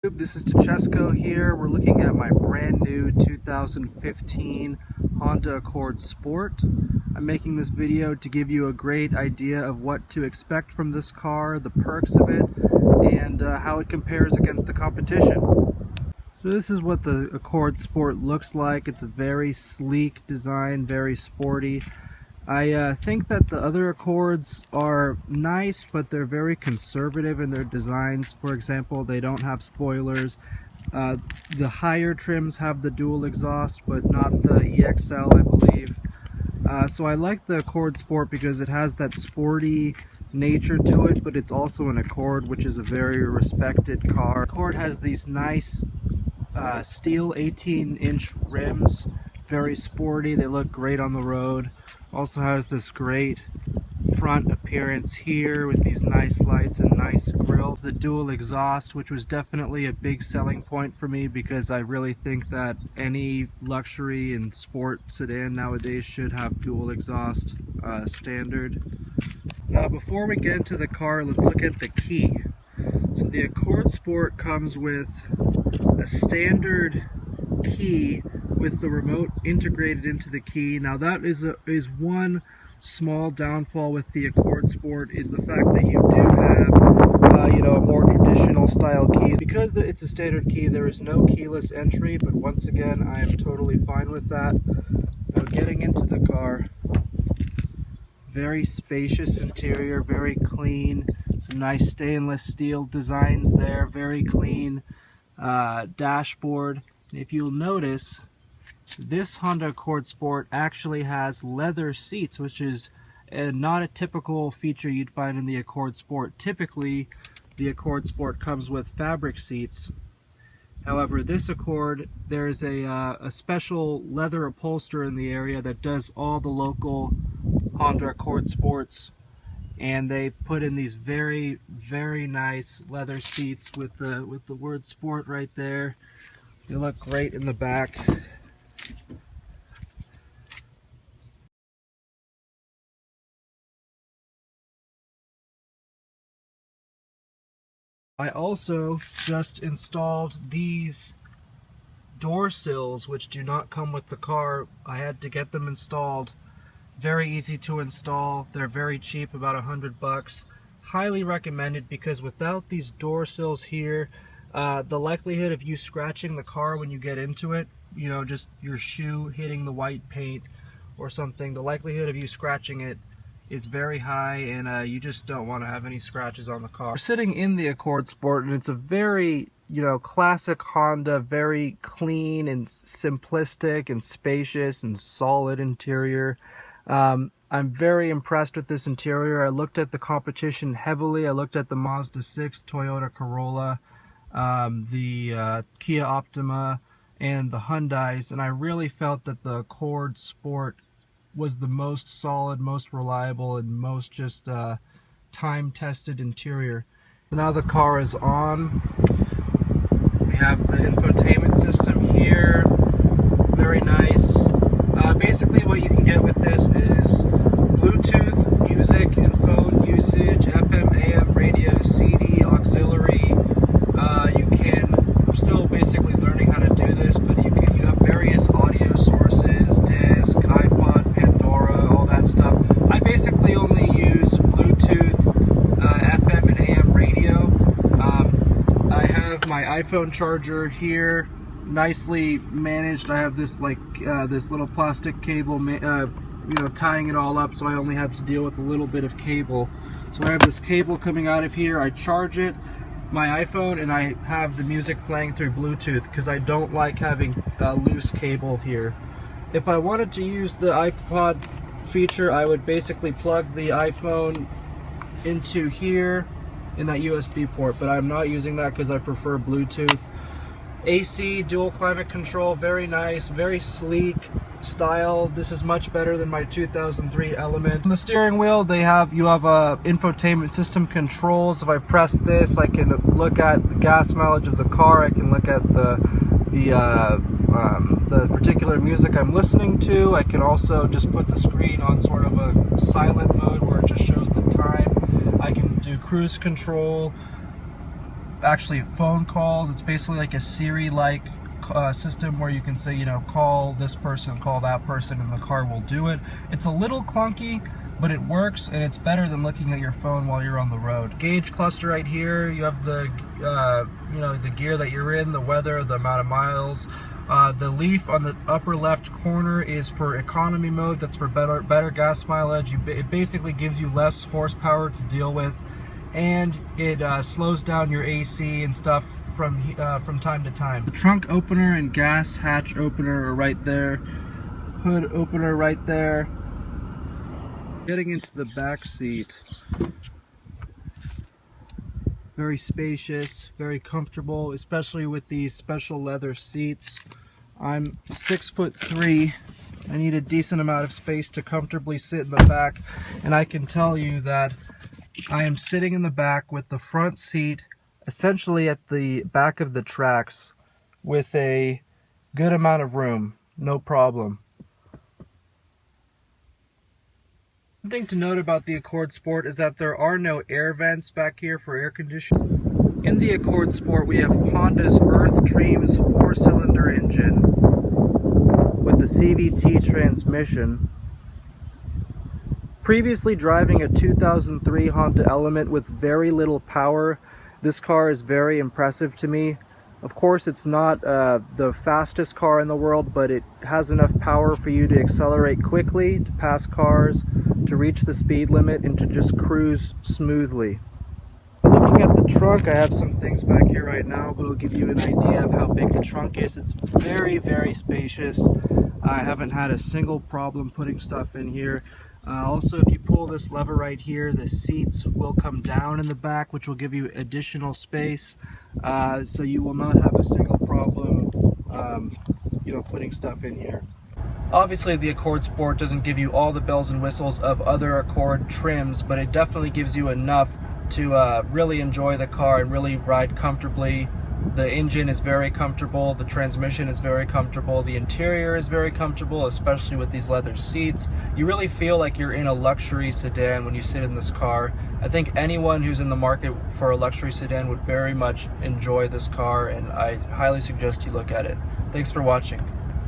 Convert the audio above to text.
This is Francesco here. We're looking at my brand new 2015 Honda Accord Sport. I'm making this video to give you a great idea of what to expect from this car, the perks of it, and how it compares against the competition. So this is what the Accord Sport looks like. It's a very sleek design, very sporty. I think that the other Accords are nice, but they're very conservative in their designs. For example, they don't have spoilers. The higher trims have the dual exhaust, but not the EXL, I believe. So I like the Accord Sport because it has that sporty nature to it, but it's also an Accord, which is a very respected car. Accord has these nice steel 18-inch rims, very sporty. They look great on the road. Also has this great front appearance here with these nice lights and nice grills. The dual exhaust, which was definitely a big selling point for me because I really think that any luxury and sport sedan nowadays should have dual exhaust standard. Now before we get into the car, let's look at the key. So the Accord Sport comes with a standard key with the remote integrated into the key. Now that is one small downfall with the Accord Sport, is the fact that you do have a more traditional style key. Because it's a standard key, there is no keyless entry, but once again I am totally fine with that. Now getting into the car, very spacious interior, very clean, some nice stainless steel designs there, very clean dashboard. If you'll notice, this Honda Accord Sport actually has leather seats, which is not a typical feature you'd find in the Accord Sport. Typically, the Accord Sport comes with fabric seats. However, this Accord, there's a special leather upholsterer in the area that does all the local Honda Accord Sports, and they put in these very, very nice leather seats with the word Sport right there. They look great in the back. I also just installed these door sills, which do not come with the car. I had to get them installed. Very easy to install. They're very cheap, about $100. Highly recommended, because without these door sills here, the likelihood of you scratching the car when you get into it, just your shoe hitting the white paint or something, the likelihood of you scratching it is very high, and you just don't want to have any scratches on the car. We're sitting in the Accord Sport, and it's a very, classic Honda, very clean and simplistic and spacious and solid interior. I'm very impressed with this interior. I looked at the competition heavily. I looked at the Mazda 6, Toyota Corolla, the Kia Optima, and the Hyundais, and I really felt that the Accord Sport was the most solid, most reliable, and most just time-tested interior. So now the car is on. We have the infotainment system here, very nice. Basically what you can get with this is Bluetooth, music and phone usage, FM, AM, radio, CD, auxiliary. I'm still basically learning how to do this, but you have various audio sources, disc, iPod, Pandora, all that stuff. I basically only use Bluetooth, FM and AM radio. I have my iPhone charger here, nicely managed. I have this this little plastic cable, tying it all up, so I only have to deal with a little bit of cable. So I have this cable coming out of here. I charge it, my iPhone, and I have the music playing through Bluetooth because I don't like having loose cable here. If I wanted to use the iPod feature, I would basically plug the iPhone into here in that USB port, but I'm not using that because I prefer Bluetooth. AC, dual climate control, very nice, very sleek style. This is much better than my 2003 Element. On the steering wheel, you have infotainment system controls. If I press this, I can look at the gas mileage of the car. I can look at the particular music I'm listening to. I can also just put the screen on sort of a silent mode where it just shows the time. I can do cruise control. actually phone calls. It's basically like a Siri-like system where you can say, you know, call this person, call that person, and the car will do it. It's a little clunky, but it works, and it's better than looking at your phone while you're on the road. Gauge cluster right here. You have the, you know, the gear that you're in, the weather, the amount of miles. The leaf on the upper left corner is for economy mode. That's for better gas mileage. It basically gives you less horsepower to deal with, and it slows down your AC and stuff from time to time. The trunk opener and gas hatch opener are right there. Hood opener right there. Getting into the back seat. Very spacious, very comfortable, especially with these special leather seats. I'm 6'3". I need a decent amount of space to comfortably sit in the back, and I can tell you that I am sitting in the back with the front seat essentially at the back of the tracks with a good amount of room, no problem. One thing to note about the Accord Sport is that there are no air vents back here for air conditioning. In the Accord Sport, we have Honda's Earth Dreams 4-cylinder engine with the CVT transmission. Previously driving a 2003 Honda Element with very little power, this car is very impressive to me. Of course, it's not the fastest car in the world, but it has enough power for you to accelerate quickly, to pass cars, to reach the speed limit, and to just cruise smoothly. Looking at the trunk, I have some things back here right now, but it'll give you an idea of how big the trunk is. It's very, very spacious. I haven't had a single problem putting stuff in here. Also, if you pull this lever right here, the seats will come down in the back, which will give you additional space. So you will not have a single problem, you know, putting stuff in here. Obviously, the Accord Sport doesn't give you all the bells and whistles of other Accord trims, but it definitely gives you enough to really enjoy the car and really ride comfortably. The engine is very comfortable, the transmission is very comfortable, the interior is very comfortable, especially with these leather seats. You really feel like you're in a luxury sedan when you sit in this car. I think anyone who's in the market for a luxury sedan would very much enjoy this car, and I highly suggest you look at it. Thanks for watching.